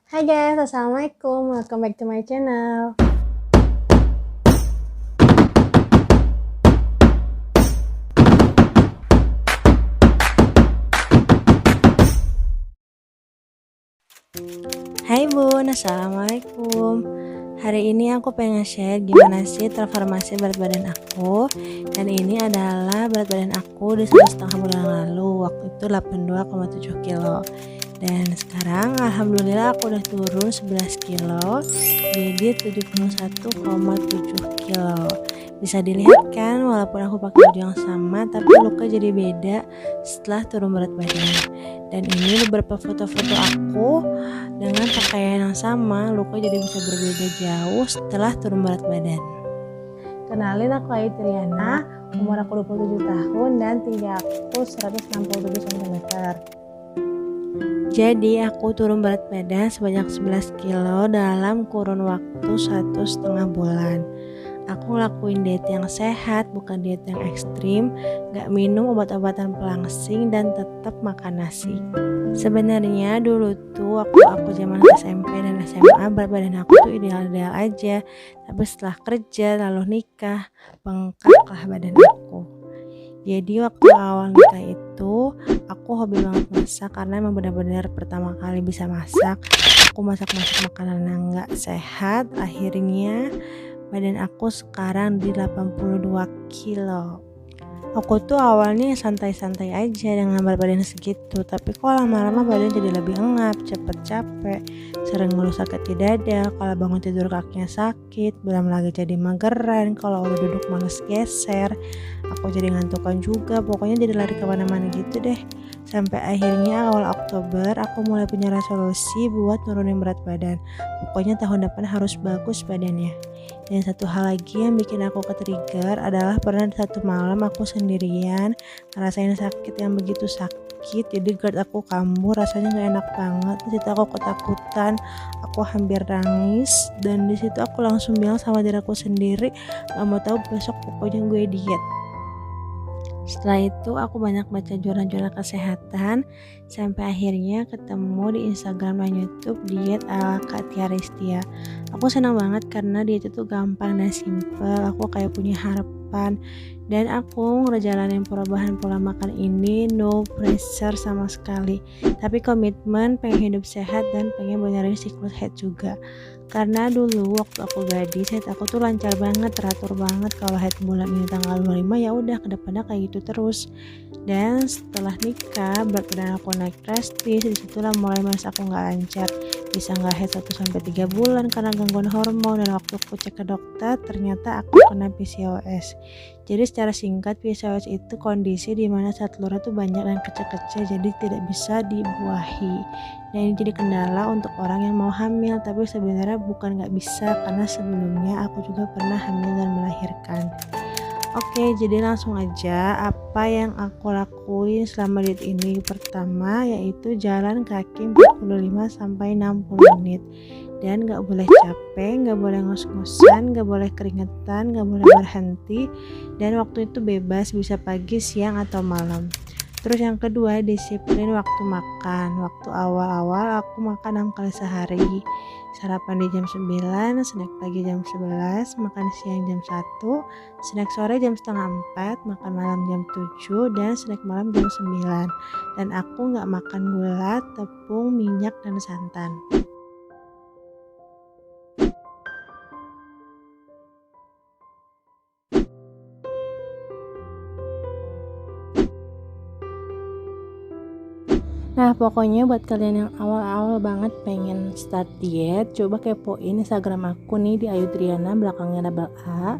Hai guys, assalamualaikum, welcome back to my channel. Hai Bun, assalamualaikum. Hari ini aku pengen share gimana sih transformasi berat badan aku. Dan ini adalah berat badan aku di 1,5 bulan lalu. Waktu itu 82,7 kilo. Dan sekarang alhamdulillah aku udah turun 11 kilo, jadi 71,7 kilo. Bisa dilihat kan, walaupun aku pakai baju yang sama tapi luka jadi beda setelah turun berat badan. Dan ini beberapa foto-foto aku dengan pakaian yang sama, luka jadi bisa berbeda jauh setelah turun berat badan. Kenalin, aku Ayu Triana, umur aku 27 tahun dan tinggi aku 167 cm. Jadi aku turun berat badan sebanyak 11 kilo dalam kurun waktu 1,5 bulan. Aku ngelakuin diet yang sehat, bukan diet yang ekstrim, gak minum obat-obatan pelangsing dan tetap makan nasi. Sebenarnya dulu tuh waktu aku zaman SMP dan SMA berat badan aku tuh ideal-ideal aja. Tapi setelah kerja lalu nikah, bengkaklah badan aku. Jadi waktu awal nikah itu aku hobi banget masak karena emang benar-benar pertama kali bisa masak. Aku masak-masak makanan yang gak sehat, akhirnya badan aku sekarang di 82 kilo. Aku tuh awalnya santai-santai aja dengan berat badan segitu, tapi kok lama-lama badan jadi lebih engap, cepet capek, sering ngeluh sakit di dada, kalau bangun tidur kakinya sakit, belum lagi jadi mageran, kalau udah duduk males geser, aku jadi ngantukan juga, pokoknya jadi lari kemana-mana gitu deh. Sampai akhirnya awal Oktober aku mulai punya resolusi buat nurunin berat badan. Pokoknya tahun depan harus bagus badannya. Dan satu hal lagi yang bikin aku ke-trigger adalah pernah satu malam aku sendirian ngerasain sakit yang begitu sakit. Jadi GERD aku kambuh, rasanya gak enak banget. Di situ aku ketakutan, aku hampir nangis. Dan di situ aku langsung bilang sama diri aku sendiri, gak mau tahu besok pokoknya gue diet. Setelah itu aku banyak baca jurnal-jurnal kesehatan sampai akhirnya ketemu di Instagram dan YouTube diet ala Kak Tia Ristia. Aku senang banget karena diet itu gampang dan simple. Aku kayak punya harapan dan aku ngejalanin perubahan pola makan ini no pressure sama sekali. Tapi komitmen pengen hidup sehat dan pengen benerin siklus head juga. Karena dulu waktu aku gadis head aku tuh lancar banget, teratur banget. Kalau head bulan ini tanggal 25 ya udah kedepannya kayak gitu terus. Dan setelah nikah berat badan aku naik drastis. Disitulah mulai masa aku nggak lancar, bisa nggak head 1-3 bulan karena gangguan hormon. Dan waktu aku cek ke dokter ternyata aku kena PCOS. Jadi secara singkat PCOS itu kondisi di mana saat telur itu banyak dan kecil-kecil, jadi tidak bisa dibuahi. Dan ini jadi kendala untuk orang yang mau hamil, tapi sebenarnya bukan nggak bisa karena sebelumnya aku juga pernah hamil dan melahirkan. Oke, jadi langsung aja apa yang aku lakuin selama diet ini. Pertama yaitu jalan kaki 45-60 menit. Dan gak boleh capek, gak boleh ngos-ngosan, gak boleh keringetan, gak boleh berhenti. Dan waktu itu bebas, bisa pagi, siang, atau malam. Terus yang kedua, disiplin waktu makan. Waktu awal-awal aku makan 6 kali sehari. Sarapan di jam 9, snack pagi jam 11, makan siang jam 1, snack sore jam setengah 4, makan malam jam 7, dan snack malam jam 9. Dan aku gak makan gula, tepung, minyak, dan santan. Nah pokoknya buat kalian yang awal-awal banget pengen start diet, coba kepoin Instagram aku nih di Ayu Triana, belakangnya double A.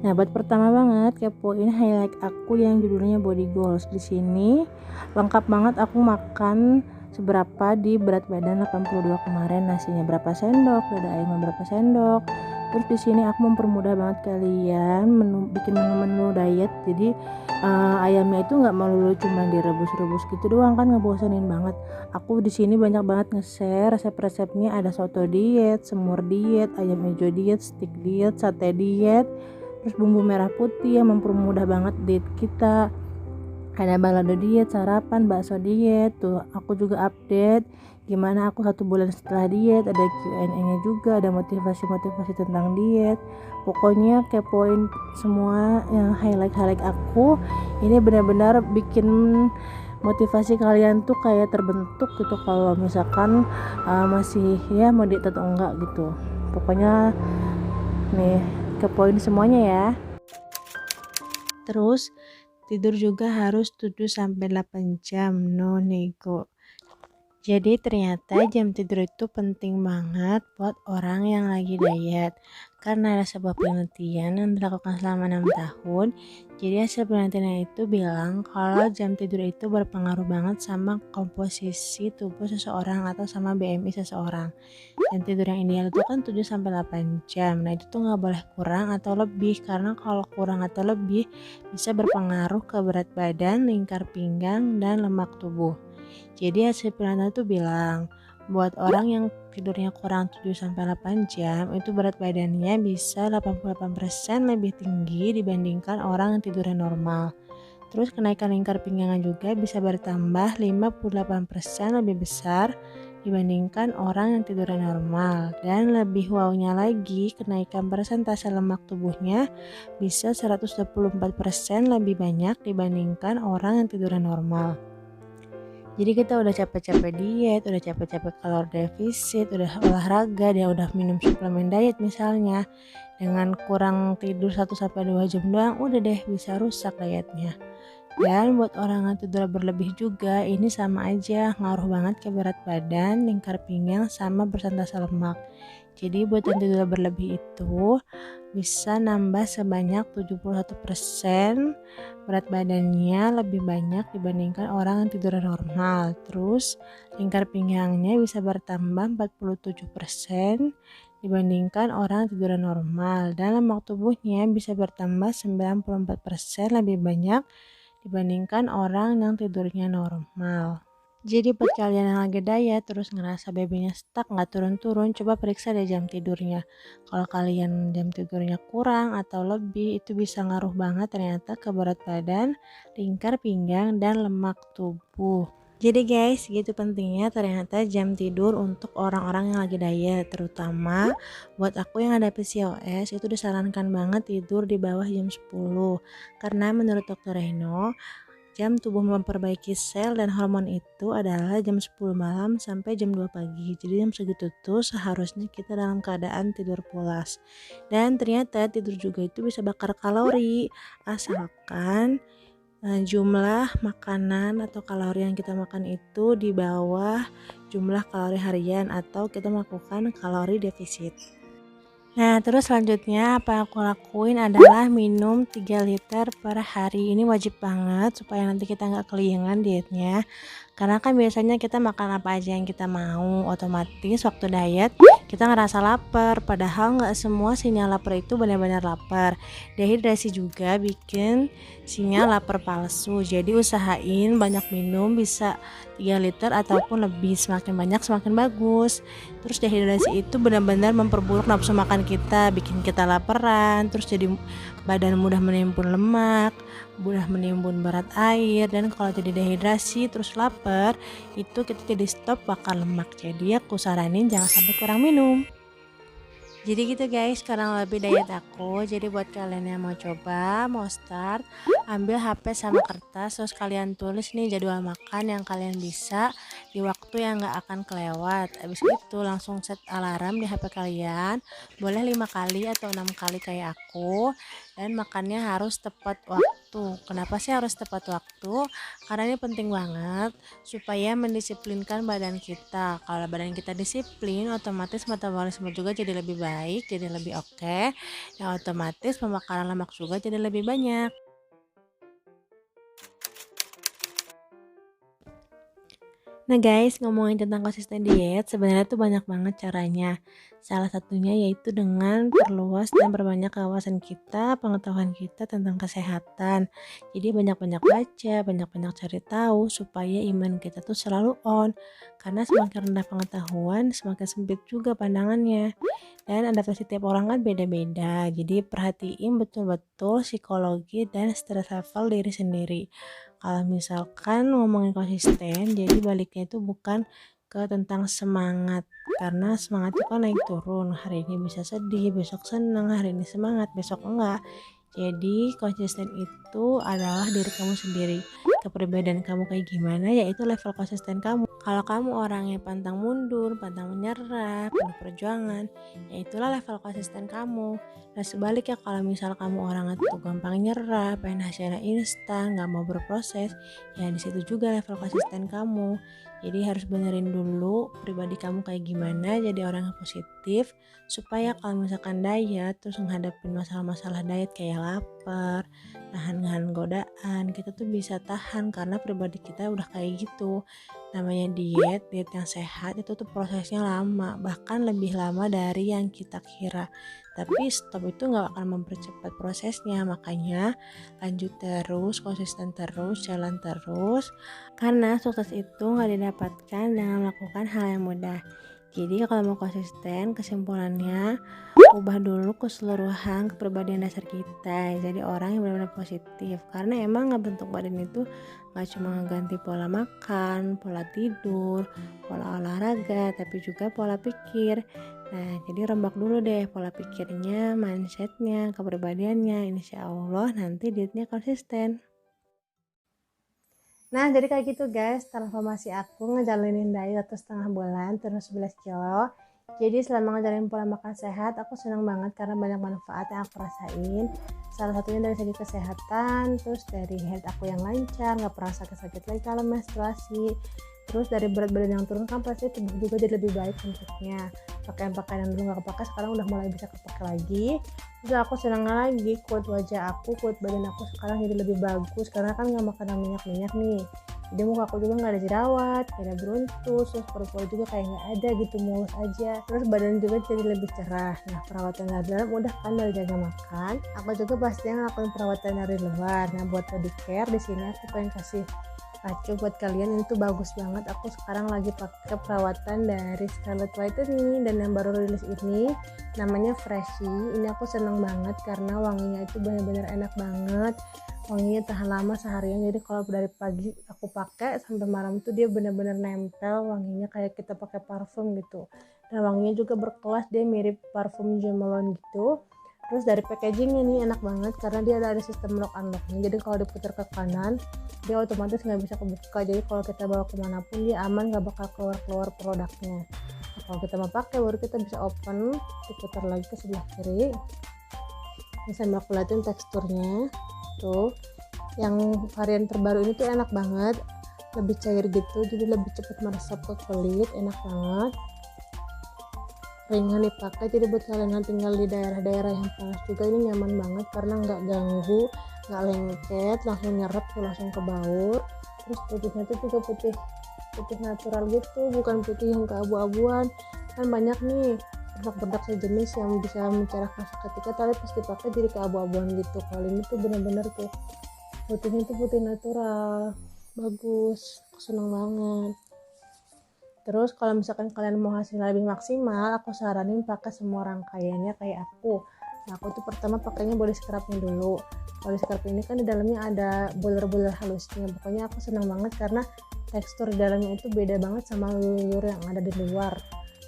Nah buat pertama banget kepoin highlight aku yang judulnya Body Goals. Di sini lengkap banget aku makan seberapa di berat badan 82 kemarin, nasinya berapa sendok, dada ayam berapa sendok. Terus di sini aku mempermudah banget kalian bikin menu-menu diet. Jadi ayamnya itu nggak melulu cuma direbus-rebus gitu doang, kan ngebosenin banget. Aku di sini banyak banget nge-share resep-resepnya, ada soto diet, semur diet, ayam hijau diet, steak diet, sate diet, terus bumbu merah putih yang mempermudah banget diet kita. Ada balado diet, sarapan, bakso diet, tuh aku juga update gimana aku 1 bulan setelah diet, ada Q&A-nya juga, ada motivasi-motivasi tentang diet. Pokoknya kepoin semua yang highlight aku. Ini benar-benar bikin motivasi kalian tuh kayak terbentuk gitu kalau misalkan masih ya mau diet atau enggak gitu. Pokoknya nih kepoin semuanya ya. Terus tidur juga harus 7-8 jam, no nego. Jadi ternyata jam tidur itu penting banget buat orang yang lagi diet. Karena ada sebuah penelitian yang dilakukan selama 6 tahun. Jadi hasil penelitian itu bilang kalau jam tidur itu berpengaruh banget sama komposisi tubuh seseorang atau sama BMI seseorang. Jam tidur yang ideal itu kan 7-8 jam. Nah itu tuh nggak boleh kurang atau lebih, karena kalau kurang atau lebih bisa berpengaruh ke berat badan, lingkar pinggang, dan lemak tubuh. Jadi hasil penelitian itu bilang buat orang yang tidurnya kurang 7-8 jam itu berat badannya bisa 88% lebih tinggi dibandingkan orang yang tidurnya normal. Terus kenaikan lingkar pinggang juga bisa bertambah 58% lebih besar dibandingkan orang yang tidurnya normal. Dan lebih wownya lagi, kenaikan persentase lemak tubuhnya bisa 124% lebih banyak dibandingkan orang yang tidurnya normal. Jadi kita udah capek-capek diet, udah capek-capek kalori defisit, udah olahraga, dia udah minum suplemen diet misalnya. Dengan kurang tidur 1-2 jam doang, udah deh bisa rusak dietnya. Dan buat orang yang tidur berlebih juga, ini sama aja ngaruh banget ke berat badan, lingkar pinggang, sama persentase lemak. Jadi buat yang tidur berlebih itu bisa nambah sebanyak 71% berat badannya lebih banyak dibandingkan orang yang tidur normal. Terus lingkar pinggangnya bisa bertambah 47% dibandingkan orang yang tidur normal, dan lemak tubuhnya bisa bertambah 94% lebih banyak dibandingkan orang yang tidurnya normal. Jadi buat kalian yang lagi diet terus ngerasa babynya stuck nggak turun-turun, coba periksa deh jam tidurnya. Kalau kalian jam tidurnya kurang atau lebih, itu bisa ngaruh banget ternyata ke berat badan, lingkar pinggang, dan lemak tubuh. Jadi guys, gitu pentingnya ternyata jam tidur untuk orang-orang yang lagi diet, terutama buat aku yang ada PCOS itu disarankan banget tidur di bawah jam 10. Karena menurut Dr. Reno, jam tubuh memperbaiki sel dan hormon itu adalah jam 10 malam sampai jam 2 pagi. Jadi jam segitu tuh seharusnya kita dalam keadaan tidur pulas. Dan ternyata tidur juga itu bisa bakar kalori, asalkan jumlah makanan atau kalori yang kita makan itu di bawah jumlah kalori harian atau kita melakukan kalori defisit. Nah, terus selanjutnya apa yang aku lakuin adalah minum 3 liter per hari. Ini wajib banget supaya nanti kita nggak keliengan dietnya. Karena kan biasanya kita makan apa aja yang kita mau, otomatis waktu diet kita ngerasa lapar. Padahal nggak semua sinyal lapar itu benar-benar lapar. Dehidrasi juga bikin sinyal lapar palsu. Jadi usahain banyak minum, bisa 3 liter ataupun lebih. Semakin banyak semakin bagus. Terus dehidrasi itu benar-benar memperburuk nafsu makan kita, bikin kita laparan, terus jadi badan mudah menimbun lemak, mudah menimbun berat air, dan kalau jadi dehidrasi terus lapar, itu kita jadi stop bakar lemak. Jadi aku saranin jangan sampai kurang minum. Jadi gitu guys, sekarang lebih diet aku. Jadi buat kalian yang mau coba, mau start, ambil HP sama kertas, terus kalian tulis nih jadwal makan yang kalian bisa di waktu yang gak akan kelewat. Habis itu langsung set alarm di HP kalian, boleh 5 kali atau 6 kali kayak aku, dan makannya harus tepat waktu. Kenapa sih harus tepat waktu? Karena ini penting banget supaya mendisiplinkan badan kita. Kalau badan kita disiplin, otomatis metabolisme juga jadi lebih baik, jadi lebih oke. Dan otomatis pembakaran lemak juga jadi lebih banyak. Nah guys, ngomongin tentang konsisten diet, sebenarnya tuh banyak banget caranya. Salah satunya yaitu dengan perluas dan perbanyak wawasan kita, pengetahuan kita tentang kesehatan. Jadi banyak-banyak baca, banyak-banyak cari tahu supaya iman kita tuh selalu on. Karena semakin rendah pengetahuan, semakin sempit juga pandangannya. Dan adaptasi tiap orang kan beda-beda. Jadi perhatiin betul-betul psikologi dan stress level diri sendiri. Kalau misalkan ngomongin konsisten, jadi baliknya itu bukan ke tentang semangat. Karena semangat itu kan naik turun, hari ini bisa sedih, besok senang, hari ini semangat, besok enggak. Jadi konsisten itu adalah diri kamu sendiri. Kepribadian kamu kayak gimana, yaitu level konsisten kamu. Kalau kamu orangnya pantang mundur, pantang menyerah, penuh perjuangan, ya itulah level konsisten kamu. Dan sebaliknya kalau misal kamu orangnya tuh gampang nyerah, pengen hasilnya instan, gak mau berproses, ya disitu juga level konsisten kamu. Jadi harus benerin dulu pribadi kamu kayak gimana, jadi orang yang positif, supaya kalau misalkan diet terus menghadapin masalah-masalah diet kayak lapar, nahan godaan, kita tuh bisa tahan karena pribadi kita udah kayak gitu. Namanya diet yang sehat itu tuh prosesnya lama, bahkan lebih lama dari yang kita kira. Tapi stop itu nggak akan mempercepat prosesnya, makanya lanjut terus, konsisten terus, jalan terus. Karena sukses itu nggak didapatkan dengan melakukan hal yang mudah. Jadi kalau mau konsisten, kesimpulannya ubah dulu keseluruhan kepribadian dasar kita. Jadi orang yang benar-benar positif. Karena emang ngebentuk badan itu nggak cuma ngeganti pola makan, pola tidur, pola olahraga, tapi juga pola pikir. Nah, jadi rembak dulu deh pola pikirnya, mindsetnya, kepribadiannya. Insya Allah nanti dietnya konsisten. Nah, jadi kayak gitu guys, transformasi aku ngejalanin diet 1,5 bulan, turun 11 kilo. Jadi selama ngejalanin pola makan sehat, aku senang banget karena banyak manfaat yang aku rasain. Salah satunya dari segi kesehatan, terus dari health aku yang lancar, gak pernah sakit-sakit lagi kalau menstruasi. Terus dari berat badan yang turun kan pasti tubuh juga jadi lebih baik bentuknya. Pakaian-pakaian yang dulu gak kepake sekarang udah mulai bisa kepake lagi. Terus aku senang lagi kuat wajah aku, kuat badan aku sekarang jadi lebih bagus karena kan gak makan minyak-minyak nih. Jadi muka aku juga gak ada jerawat, gak ada beruntus, terus perut juga kayak gak ada gitu, mulus aja. Terus badan juga jadi lebih cerah. Nah, perawatan dari dalam udah kan dari jaga makan. Aku juga pastinya ngelakuin perawatan dari luar. Nah, buat body care di sini aku pengen kasih pacu buat kalian, ini tuh bagus banget. Aku sekarang lagi pakai perawatan dari Scarlett Whitening dan yang baru rilis ini namanya Freshie. Ini aku seneng banget karena wanginya itu benar-benar enak banget. Wanginya tahan lama seharian. Jadi kalau dari pagi aku pakai sampai malam tuh dia benar-benar nempel, wanginya kayak kita pakai parfum gitu. Dan wanginya juga berkelas, dia mirip parfum Jo Malone gitu. Terus dari packagingnya nih enak banget karena dia ada sistem lock unlocknya. Jadi kalau diputar ke kanan dia otomatis nggak bisa kebuka. Jadi kalau kita bawa kemanapun dia aman, nggak bakal keluar produknya. Nah, kalau kita mau pakai baru kita bisa open, diputar lagi ke sebelah kiri. Ini sambil aku liatin teksturnya tuh. Yang varian terbaru ini tuh enak banget, lebih cair gitu, jadi lebih cepat meresap ke kulit, enak banget. Ringan dipakai, jadi buat kalian yang tinggal di daerah-daerah yang panas juga ini nyaman banget karena nggak ganggu, nggak lengket, langsung nyerap tuh, langsung ke baur. Terus putihnya tuh juga putih natural gitu, bukan putih yang keabu-abuan. Kan banyak nih produk-produk sejenis yang bisa mencerahkan seketika tapi pas dipakai jadi keabu-abuan gitu. Kalau ini tuh bener-bener tuh putihnya tuh putih natural, bagus, aku seneng banget. Terus kalau misalkan kalian mau hasilnya lebih maksimal, aku saranin pakai semua rangkaiannya kayak aku. Nah, aku tuh pertama pakainya body scrubnya dulu. Body scrub ini kan di dalamnya ada bulir-bulir halusnya. Pokoknya aku senang banget karena tekstur di dalamnya itu beda banget sama lulur yang ada di luar.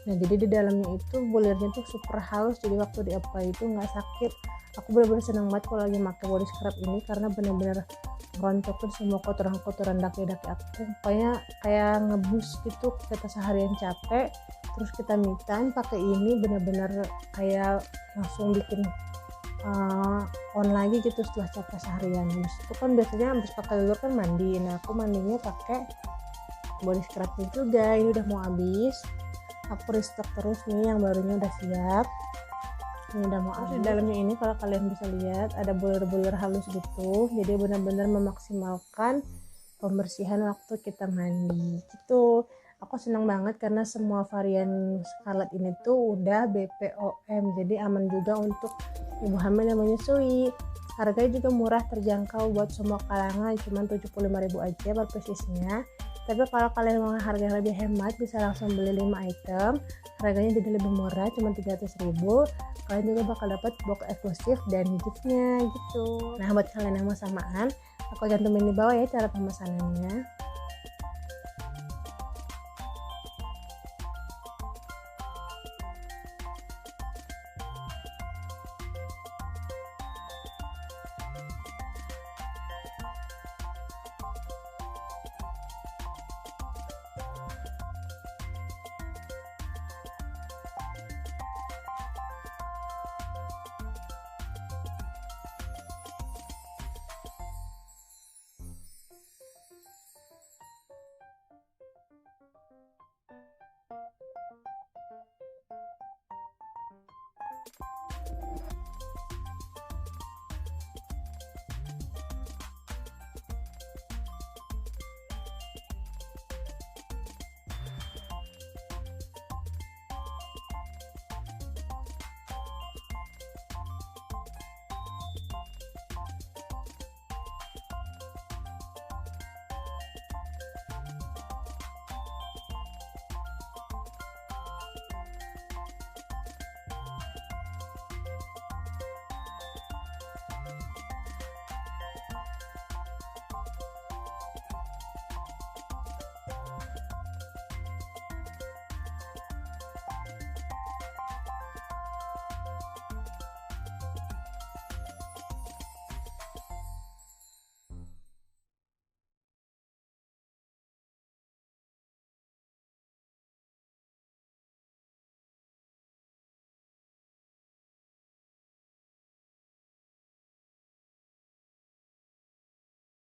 Nah, jadi di dalamnya itu bulirnya tuh super halus, jadi waktu di apply itu nggak sakit. Aku benar-benar senang banget kalau lagi pakai body scrub ini karena benar-benar ngerontokin semua kotoran-kotoran daki-daki aku. Pokoknya kayak ngebus gitu, kita seharian capek terus kita me time pakai ini benar-benar kayak langsung bikin on lagi gitu setelah capek seharian. Habis itu kan biasanya habis pakai lulur kan mandi. Nah, aku mandinya pakai body scrubnya juga. Ini udah mau habis, aku restock terus nih, yang barunya udah siap. Ini udah mau habis. Di dalamnya ini kalau kalian bisa lihat ada bulir-bulir halus gitu, jadi benar-benar memaksimalkan pembersihan waktu kita mandi gitu. Aku senang banget karena semua varian Scarlett ini tuh udah BPOM, jadi aman juga untuk ibu hamil yang menyusui. Harganya juga murah, terjangkau buat semua kalangan, cuma 75.000 aja per piecesnya. Tapi kalau kalian mau harga yang lebih hemat, bisa langsung beli 5 item, harganya jadi lebih murah, cuma 300.000. Kalian juga bakal dapat box eksklusif dan giftnya gitu. Nah, buat kalian yang mau samaan, aku cantumin di bawah ya cara pemesanannya.